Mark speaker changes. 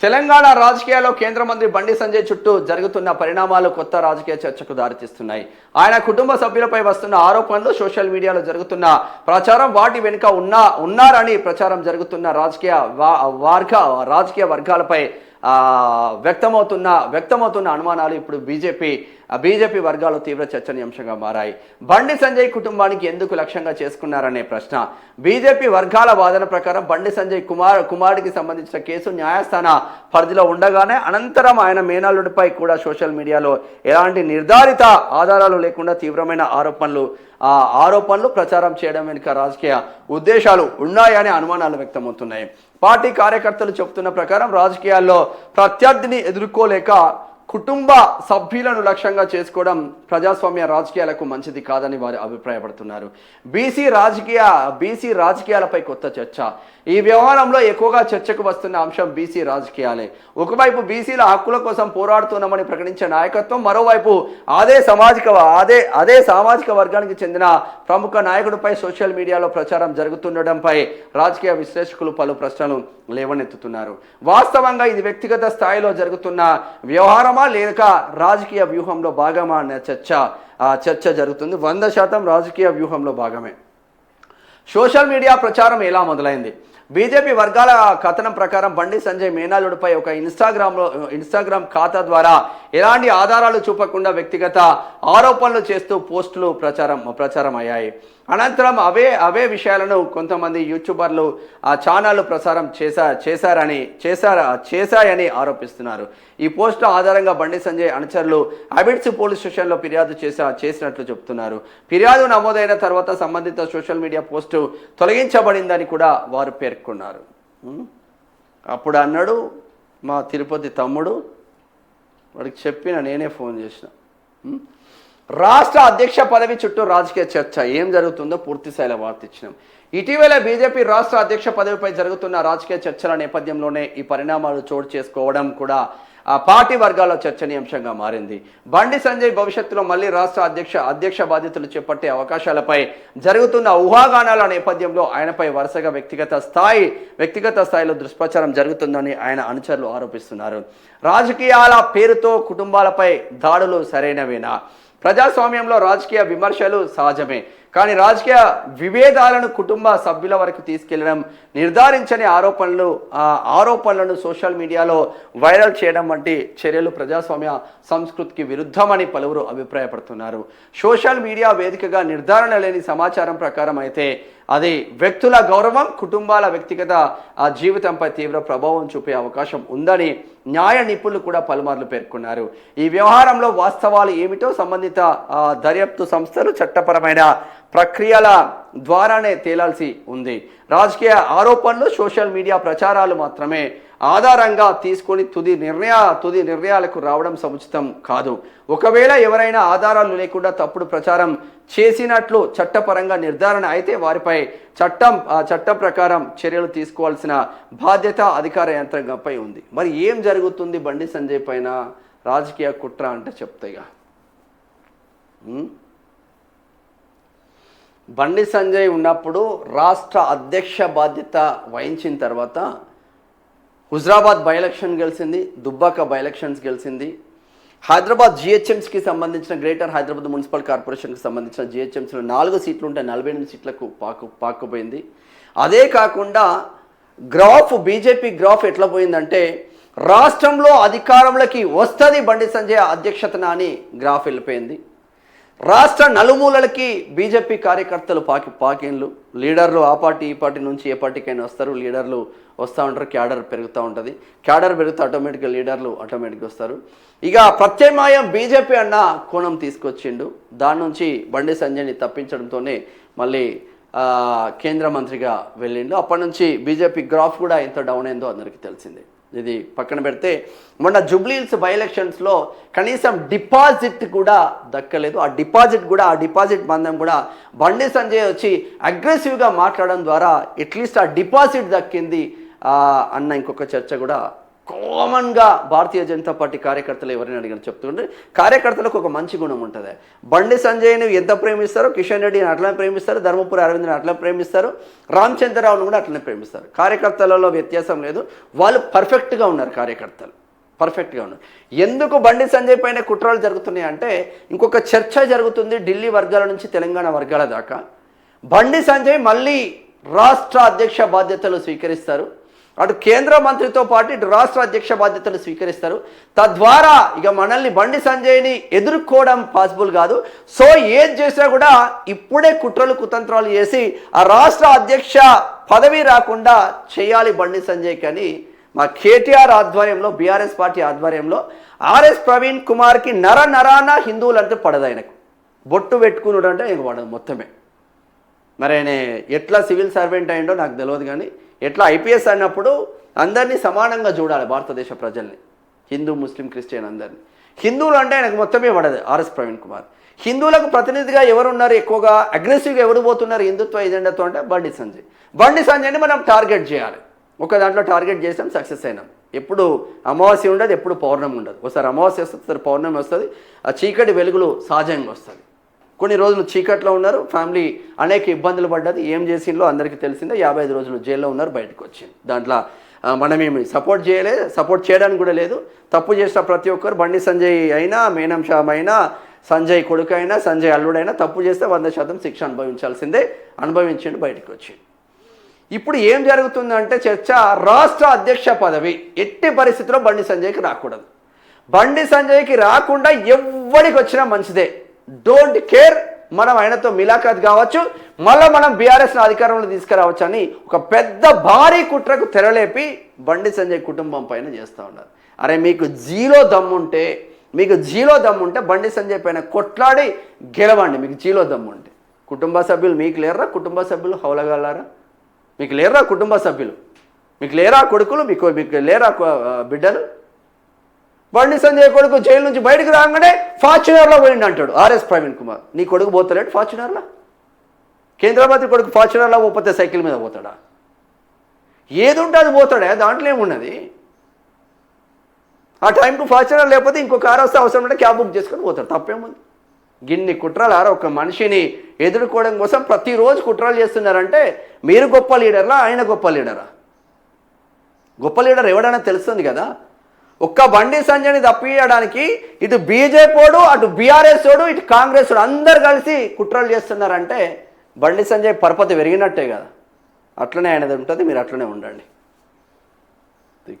Speaker 1: తెలంగాణ రాజకీయాల్లో కేంద్ర మంత్రి బండి సంజయ్ చుట్టూ జరుగుతున్న పరిణామాలు కొత్త రాజకీయ చర్చకు దారితీస్తున్నాయి. ఆయన కుటుంబ సభ్యులపై వస్తున్న ఆరోపణలు, సోషల్ మీడియాలో జరుగుతున్న ప్రచారం, వాటి వెనుక ఉన్నారని ప్రచారం జరుగుతున్న రాజకీయ వర్గాలపై వ్యక్తమవుతున్న అనుమానాలు ఇప్పుడు బీజేపీ వర్గాలు తీవ్ర చర్చనీయాంశంగా మారాయి. బండి సంజయ్ కుటుంబానికి ఎందుకు లక్ష్యంగా చేసుకున్నారనే ప్రశ్న. బీజేపీ వర్గాల వాదన ప్రకారం బండి సంజయ్ కుమారుడికి సంబంధించిన కేసు న్యాయస్థాన పరిధిలో ఉండగానే అనంతరం ఆయన మేనల్లుడిపై కూడా సోషల్ మీడియాలో ఎలాంటి నిర్ధారిత ఆధారాలు లేకుండా తీవ్రమైన ఆరోపణలు ప్రచారం చేయడం వెనుక రాజకీయ ఉద్దేశాలు ఉన్నాయనే అనుమానాలు వ్యక్తమవుతున్నాయి. పార్టీ కార్యకర్తలు చెబుతున్న ప్రకారం రాజకీయాల్లో ప్రత్యర్థిని ఎదుర్కోలేక కుటుంబ సభ్యులను లక్ష్యంగా చేసుకోవడం ప్రజాస్వామ్య రాజకీయాలకు మంచిది కాదని వారు అభిప్రాయపడుతున్నారు. బీసీ రాజకీయాలపై కొత్త చర్చ. ఈ వ్యవహారంలో ఎక్కువగా చర్చకు వస్తున్న అంశం బీసీ రాజకీయాలే. ఒకవైపు బీసీల హక్కుల కోసం పోరాడుతున్నామని ప్రకటించే నాయకత్వం, మరోవైపు అదే సామాజిక వర్గానికి చెందిన ప్రముఖ నాయకుడిపై సోషల్ మీడియాలో ప్రచారం జరుగుతుండడంపై రాజకీయ విశ్లేషకులు పలు ప్రశ్నలు లేవనెత్తుతున్నారు. వాస్తవంగా ఇది వ్యక్తిగత స్థాయిలో జరుగుతున్న వ్యవహారమా లేక రాజకీయ వ్యూహంలో భాగమా అనే చర్చ జరుగుతుంది. 100% రాజకీయ వ్యూహంలో భాగమే. సోషల్ మీడియా ప్రచారం ఎలా మొదలైంది? బీజేపీ వర్గాల కథనం ప్రకారం బండి సంజయ్ మేనల్లుడిపై ఒక ఇన్స్టాగ్రామ్ ఖాతా ద్వారా ఎలాంటి ఆధారాలు చూపకుండా వ్యక్తిగత ఆరోపణలు చేస్తూ పోస్టులు ప్రచారం అయ్యాయి. అనంతరం అవే విషయాలను కొంతమంది యూట్యూబర్లు ఛానళ్లు ప్రసారం చేశాయని ఆరోపిస్తున్నారు. ఈ పోస్టుల ఆధారంగా బండి సంజయ్ అనుచరులు అబిడ్స్ పోలీస్ స్టేషన్లో ఫిర్యాదు చేసినట్లు చెబుతున్నారు. ఫిర్యాదు నమోదైన తర్వాత సంబంధిత సోషల్ మీడియా పోస్టు తొలగించబడిందని కూడా వారు పేర్కొన్నారు. అప్పుడు అన్నాడు మా తిరుపతి తమ్ముడు, వాడికి చెప్పిన నేనే ఫోన్ చేసిన. రాష్ట్ర అధ్యక్ష పదవి చుట్టూ రాజకీయ చర్చ ఏం జరుగుతుందో పూర్తి స్థాయిలో వార్త ఇచ్చినాం. ఇటీవల బీజేపీ రాష్ట్ర అధ్యక్ష పదవిపై జరుగుతున్న రాజకీయ చర్చల నేపథ్యంలోనే ఈ పరిణామాలు చోటు చేసుకోవడం కూడా ఆ పార్టీ వర్గాల్లో చర్చనీయాంశంగా మారింది. బండి సంజయ్ భవిష్యత్తులో మళ్ళీ రాష్ట్ర అధ్యక్ష బాధ్యతలు చేపట్టే అవకాశాలపై జరుగుతున్న ఊహాగానాల నేపథ్యంలో ఆయనపై వరుసగా వ్యక్తిగత స్థాయిలో దుష్ప్రచారం జరుగుతుందని ఆయన అనుచరులు ఆరోపిస్తున్నారు. రాజకీయాల పేరుతో కుటుంబాలపై దాడులు సరైనవేనా? ప్రజాస్వామ్యంలో రాజకీయ విమర్శలు సహజమే, కానీ రాజకీయ విభేదాలను కుటుంబ సభ్యుల వరకు తీసుకెళ్లడం, నిర్ధారించని ఆరోపణలను సోషల్ మీడియాలో వైరల్ చేయడం వంటి చర్యలు ప్రజాస్వామ్య సంస్కృతికి విరుద్ధమని పలువురు అభిప్రాయపడుతున్నారు. సోషల్ మీడియా వేదికగా నిర్ధారణ లేని సమాచారం ప్రకారం అయితే అది వ్యక్తుల గౌరవం, కుటుంబాల వ్యక్తిగత జీవితంపై తీవ్ర ప్రభావం చూపే అవకాశం ఉందని న్యాయ నిపుణులు కూడా పలుమార్లు పేర్కొన్నారు. ఈ వ్యవహారంలో వాస్తవాలు ఏమిటో సంబంధిత దర్యాప్తు సంస్థలు చట్టపరమైన ప్రక్రియల ద్వారానే తేలాల్సి ఉంది. రాజకీయ ఆరోపణలు, సోషల్ మీడియా ప్రచారాలు మాత్రమే ఆధారంగా తీసుకొని తుది నిర్ణయాలకు రావడం సముచితం కాదు. ఒకవేళ ఎవరైనా ఆధారాలు లేకుండా తప్పుడు ప్రచారం చేసినట్లు చట్టపరంగా నిర్ధారణ అయితే వారిపై చట్టం ప్రకారం చర్యలు తీసుకోవాల్సిన బాధ్యత అధికార యంత్రాంగంపై ఉంది. మరి ఏం జరుగుతుంది బండి సంజయ్ పైన? రాజకీయ కుట్ర అంటే చెప్తాయిగా. బండి సంజయ్ ఉన్నప్పుడు రాష్ట్ర అధ్యక్ష బాధ్యత వహించిన తర్వాత హుజరాబాద్ బై ఎలక్షన్ గెలిచింది, దుబ్బాక బై ఎలక్షన్స్ గెలిచింది, హైదరాబాద్ జిహెచ్ఎంసీకి సంబంధించిన గ్రేటర్ హైదరాబాద్ మున్సిపల్ కార్పొరేషన్కి సంబంధించిన జిహెచ్ఎంసీలో 4 సీట్లు ఉంటే 48 సీట్లకు పాకుపోయింది. అదే కాకుండా బీజేపీ గ్రాఫ్ ఎట్లా పోయిందంటే రాష్ట్రంలో అధికారంలోకి వస్తుంది బండి సంజయ్ అధ్యక్షతన అని గ్రాఫ్ వెళ్ళిపోయింది. రాష్ట్ర నలుమూలలకి బీజేపీ కార్యకర్తలు పాకిన్లు, లీడర్లు ఆ పార్టీ ఈ పార్టీ నుంచి ఏ పార్టీకైనా వస్తారు, లీడర్లు వస్తూ ఉంటారు, క్యాడర్ పెరుగుతూ ఉంటుంది, క్యాడర్ పెరిగితే ఆటోమేటిక్గా లీడర్లు ఆటోమేటిక్గా వస్తారు. ఇక ప్రత్యామ్నాయం బీజేపీ అన్న కోణం తీసుకొచ్చిండు. దాని నుంచి బండి సంజయ్ని తప్పించడంతోనే మళ్ళీ కేంద్ర మంత్రిగా వెళ్ళిండు. అప్పటి నుంచి బీజేపీ గ్రాఫ్ కూడా ఎంత డౌన్ అయిందో అందరికీ తెలిసిందే. ఇది పక్కన పెడితే మొన్న జూబ్లీహిల్స్ బై ఎలక్షన్స్లో కనీసం డిపాజిట్ కూడా దక్కలేదు. ఆ డిపాజిట్ బంధం కూడా బండి సంజయ్ వచ్చి అగ్రెసివ్గా మాట్లాడడం ద్వారా అట్లీస్ట్ ఆ డిపాజిట్ దక్కింది అన్న ఇంకొక చర్చ కూడా కామన్గా భారతీయ జనతా పార్టీ కార్యకర్తలు ఎవరైనా అడిగిన చెప్తుంటే కార్యకర్తలకు ఒక మంచి గుణం ఉంటుంది. బండి సంజయ్ని ఎంత ప్రేమిస్తారో కిషన్ రెడ్డిని అట్లనే ప్రేమిస్తారు, ధర్మపురి అరవింద్ని అట్లనే ప్రేమిస్తారు, రామచంద్రరావును కూడా అట్లనే ప్రేమిస్తారు. కార్యకర్తలలో వ్యత్యాసం లేదు, వాళ్ళు పర్ఫెక్ట్గా ఉన్నారు. కార్యకర్తలు పర్ఫెక్ట్గా ఉన్నారు. ఎందుకు బండి సంజయ్ పైన కుట్రలు జరుగుతున్నాయి అంటే ఇంకొక చర్చ జరుగుతుంది ఢిల్లీ వర్గాల నుంచి తెలంగాణ వర్గాల దాకా. బండి సంజయ్ మళ్ళీ రాష్ట్ర అధ్యక్ష బాధ్యతలు స్వీకరిస్తారు, అటు కేంద్ర మంత్రితో పాటు ఇటు రాష్ట్ర అధ్యక్ష బాధ్యతలు స్వీకరిస్తారు. తద్వారా ఇక మనల్ని బండి సంజయ్ని ఎదుర్కోవడం పాసిబుల్ కాదు. సో ఏది చేసినా కూడా ఇప్పుడే కుట్రలు కుతంత్రాలు చేసి ఆ రాష్ట్ర అధ్యక్ష పదవి రాకుండా చేయాలి బండి సంజయ్ అని మా కేటీఆర్ ఆధ్వర్యంలో, బీఆర్ఎస్ పార్టీ ఆధ్వర్యంలో ఆర్ఎస్ ప్రవీణ్ కుమార్కి నరాన హిందువులు అంటే పడదు. ఆయనకు బొట్టు పెట్టుకున్నాడు అంటే ఇంక పడదు మొత్తమే. మరి ఆయన ఎట్లా సివిల్ సర్వెంట్ అయిండో నాకు తెలియదు, కానీ ఎట్లా ఐపీఎస్ అన్నప్పుడు అందరినీ సమానంగా చూడాలి భారతదేశ ప్రజల్ని, హిందూ ముస్లిం క్రిస్టియన్ అందరినీ. హిందువులు అంటే ఆయనకు మొత్తమే పడదు ఆర్ఎస్ ప్రవీణ్ కుమార్. హిందువులకు ప్రతినిధిగా ఎవరు ఉన్నారు, ఎక్కువగా అగ్రెసివ్గా ఎవరు పోతున్నారు హిందుత్వ ఎజెండాతో అంటే బండి సంజయ్. బండి సంజయ్ని మనం టార్గెట్ చేయాలి. ఒక దాంట్లో టార్గెట్ చేసాం, సక్సెస్ అయినాం. ఎప్పుడు అమావాస్య ఉండదు, ఎప్పుడు పౌర్ణమి ఉండదు. ఒకసారి అమావాస్య వస్తుంది, ఒకసారి పౌర్ణమి వస్తుంది. ఆ చీకటి వెలుగులు సహజంగా వస్తుంది. కొన్ని రోజులు చీకట్లో ఉన్నారు, ఫ్యామిలీ అనేక ఇబ్బందులు పడ్డది. ఏం చేసిందో అందరికీ తెలిసిందే. 55 రోజులు జైల్లో ఉన్నారు, బయటకు వచ్చింది. దాంట్లో మనమేమి సపోర్ట్ చేయలేదు, సపోర్ట్ చేయడానికి కూడా లేదు. తప్పు చేసిన ప్రతి ఒక్కరు, బండి సంజయ్ అయినా, మేనం షా అయినా, సంజయ్ కొడుకు అయినా, సంజయ్ అల్లుడైనా తప్పు చేస్తే 100% శిక్ష అనుభవించాల్సిందే. అనుభవించండి, బయటకు వచ్చింది. ఇప్పుడు ఏం జరుగుతుందంటే చర్చ, రాష్ట్ర అధ్యక్ష పదవి ఎట్టి పరిస్థితుల్లో బండి సంజయ్కి రాకూడదు. బండి సంజయ్కి రాకుండా ఎవరికి వచ్చినా మంచిదే, డోంట్ కేర్. మనం ఆయనతో మిలాఖాత్ కావచ్చు, మళ్ళీ మనం బీఆర్ఎస్ను అధికారంలో తీసుకురావచ్చు అని ఒక పెద్ద భారీ కుట్రకు తెరలేపి బండి సంజయ్ కుటుంబం పైన చేస్తూ ఉన్నారు. అరే మీకు జీలో దమ్ముంటే బండి సంజయ్ పైన కొట్లాడి గెలవండి. మీకు జీలో దమ్ముంటే. కుటుంబ సభ్యులు మీకు లేరా? కుటుంబ సభ్యులు హౌలగలారా? మీకు లేరా కుటుంబ సభ్యులు? మీకు లేరా కొడుకులు? మీకు లేరా బిడ్డలు? బండి సంజయ్ కొడుకు జైలు నుంచి బయటకు రాగానే ఫార్చునర్లో పోయిండి అంటాడు ఆర్ఎస్ ప్రవీణ్ కుమార్. నీ కొడుకు పోతలేడు ఫార్చునర్లో? కేంద్ర మంత్రి కొడుకు ఫార్చునర్లో పోతే సైకిల్ మీద పోతాడా? ఏది ఉంటే అది పోతాడా? దాంట్లో ఏమున్నది? ఆ టైంకు ఫార్చునర్ లేకపోతే ఇంకో కారు వస్తే అవసరం ఉంటే క్యాబ్ బుక్ చేసుకొని పోతాడు. తప్పేముంది? గిన్ని కుట్రలు ఒక మనిషిని ఎదుర్కోవడం కోసం ప్రతిరోజు కుట్రలు చేస్తున్నారంటే మీరు గొప్ప లీడర్లా, ఆయన గొప్ప లీడరా? గొప్ప లీడర్ ఎవడైనా తెలుస్తుంది కదా. ఒక్క బండి సంజయ్ని తప్పియడానికి ఇటు బీజేపీడు, అటు బీఆర్ఎస్ ఓడు, ఇటు కాంగ్రెస్ ఓడు అందరు కలిసి కుట్రలు చేస్తున్నారంటే బండి సంజయ్ పరపతి పెరిగినట్టే కదా. అట్లనే ఆయనది ఉంటుంది, మీరు అట్లనే ఉండండి.